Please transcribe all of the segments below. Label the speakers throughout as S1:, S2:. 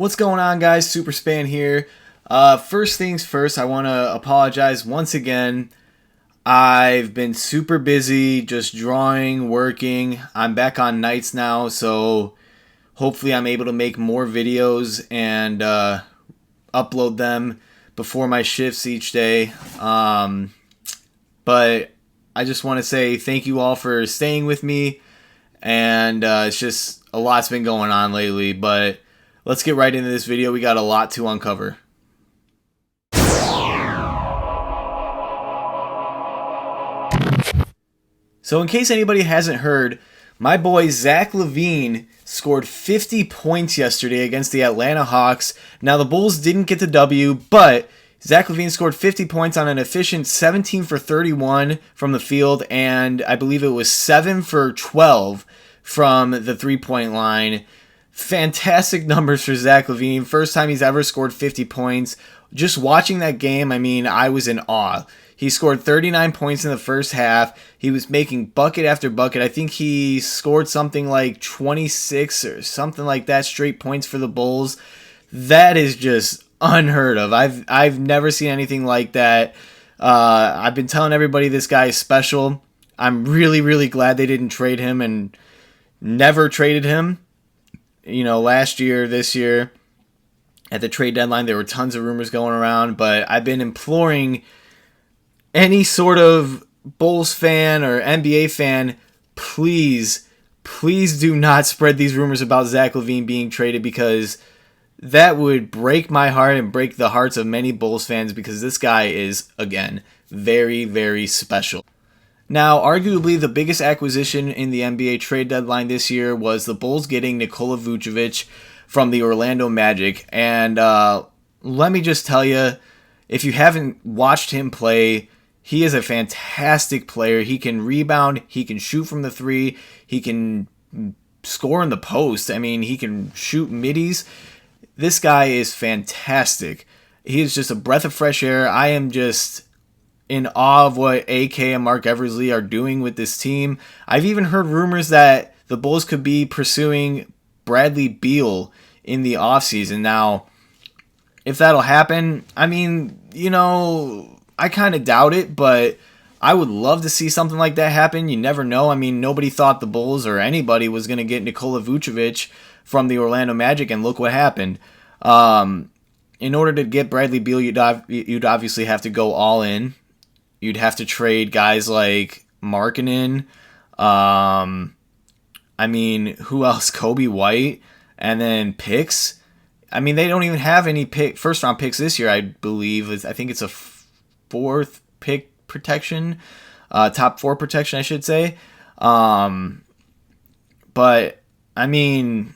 S1: What's going on, guys? Super Span here. First things first, I want to apologize once again. I've been super busy just drawing, working. I'm back on nights now, so hopefully I'm able to make more videos and upload them before my shifts each day. But I just want to say thank you all for staying with me, and it's just a lot's been going on lately, but let's get right into this video. We got a lot to uncover. So in case anybody hasn't heard, my boy Zach LaVine scored 50 points yesterday against the Atlanta Hawks. Now the Bulls didn't get the W, but Zach LaVine scored 50 points on an efficient 17 for 31 from the field, and I believe it was 7 for 12 from the three-point line. Fantastic numbers for Zach LaVine. First time he's ever scored 50 points. Just watching that game, I was in awe. He scored 39 points in the first half. He was making bucket after bucket. I think he scored something like 26 or something like that straight points for the Bulls. That is just unheard of. I've never seen anything like that. I've been telling everybody this guy is special. I'm really, really glad they didn't trade him and never traded him. You know, last year, this year, at the trade deadline, there were tons of rumors going around, but I've been imploring any sort of Bulls fan or NBA fan, please do not spread these rumors about Zach LaVine being traded, because that would break my heart and break the hearts of many Bulls fans, because this guy is, again, very, very special. Now, arguably the biggest acquisition in the NBA trade deadline this year was the Bulls getting Nikola Vucevic from the Orlando Magic. And let me just tell you, if you haven't watched him play, he is a fantastic player. He can rebound, he can shoot from the three, he can score in the post. I mean, he can shoot middies. This guy is fantastic. He is just a breath of fresh air. I am just in awe of what AK and Mark Eversley are doing with this team. I've even heard rumors that the Bulls could be pursuing Bradley Beal in the offseason. Now, if that'll happen, I mean, you know, I kind of doubt it, but I would love to see something like that happen. You never know. I mean, nobody thought the Bulls or anybody was going to get Nikola Vucevic from the Orlando Magic, and look what happened. In order to get Bradley Beal, you'd obviously have to go all in. You'd have to trade guys like Markkanen. I mean, who else? Kobe White, and then picks. I mean, they don't even have any first-round picks this year, I believe. I think it's a fourth pick protection, top four protection, I should say. But, I mean,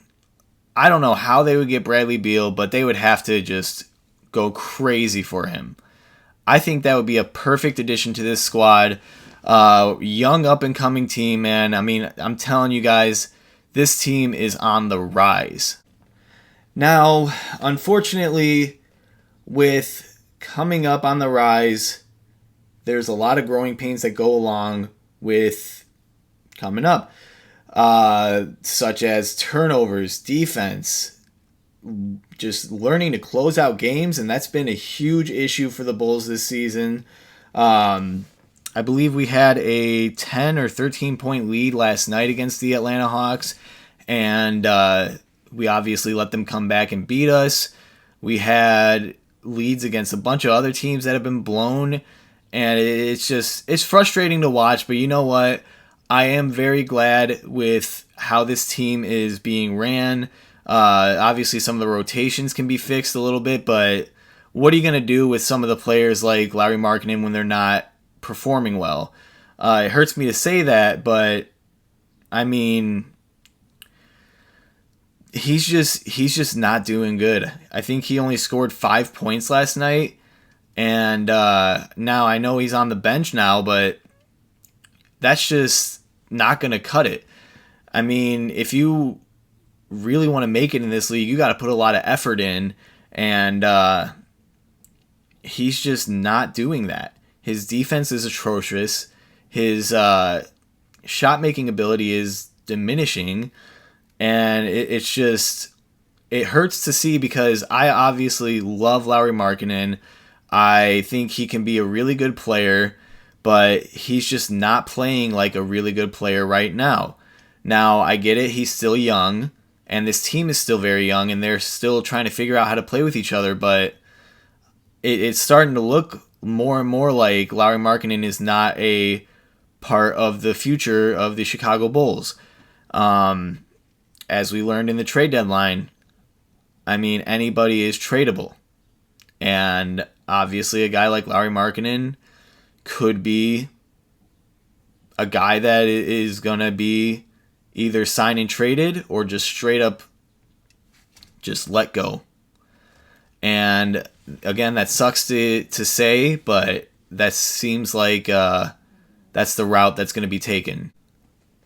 S1: I don't know how they would get Bradley Beal, but they would have to just go crazy for him. I think that would be a perfect addition to this squad. Young up-and-coming team, man. I mean, I'm telling you guys, this team is on the rise. Now, unfortunately, with coming up on the rise, there's a lot of growing pains that go along with coming up, such as turnovers, defense, just learning to close out games, and that's been a huge issue for the Bulls this season. I believe we had a 10 or 13 point lead last night against the Atlanta Hawks, and we obviously let them come back and beat us. We had leads against a bunch of other teams that have been blown, and it's frustrating to watch, but you know what? I am very glad with how this team is being ran. Obviously, some of the rotations can be fixed a little bit, but what are you going to do with some of the players like Lauri Markkanen when they're not performing well? It hurts me to say that, but I mean, he's just not doing good. I think he only scored 5 points last night, and now I know he's on the bench now, but that's just not going to cut it. I mean, if you really want to make it in this league, you got to put a lot of effort in, and he's just not doing that. His defense is atrocious. His shot making ability is diminishing, and it's just it hurts to see because I obviously love Lauri Markkanen. I think he can be a really good player, but he's just not playing like a really good player right now. Now, I get it, he's still young, and this team is still very young, and they're still trying to figure out how to play with each other, but it's starting to look more and more like Lauri Markkanen is not a part of the future of the Chicago Bulls. As we learned in the trade deadline, I mean, anybody is tradable. And obviously a guy like Lauri Markkanen could be a guy that is going to be either signed and traded or just straight up just let go. And again, that sucks to say, but that seems like that's the route that's going to be taken.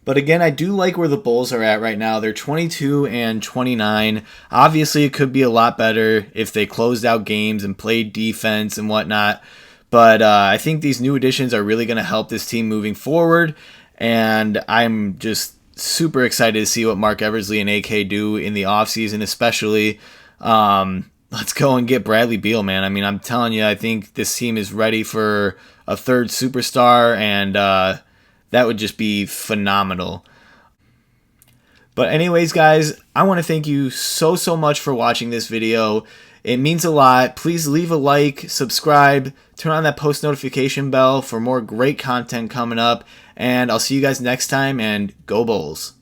S1: But again, I do like where the Bulls are at right now. They're 22 and 29. Obviously, it could be a lot better if they closed out games and played defense and whatnot. But I think these new additions are really going to help this team moving forward. And I'm just super excited to see what Mark Eversley and AK do in the offseason, especially. Let's go and get Bradley Beal, man. I mean, I'm telling you, I think this team is ready for a third superstar, and that would just be phenomenal. But anyways, guys, I want to thank you so much for watching this video. It means a lot. Please leave a like, subscribe, turn on that post notification bell for more great content coming up. And I'll see you guys next time, and go Bulls.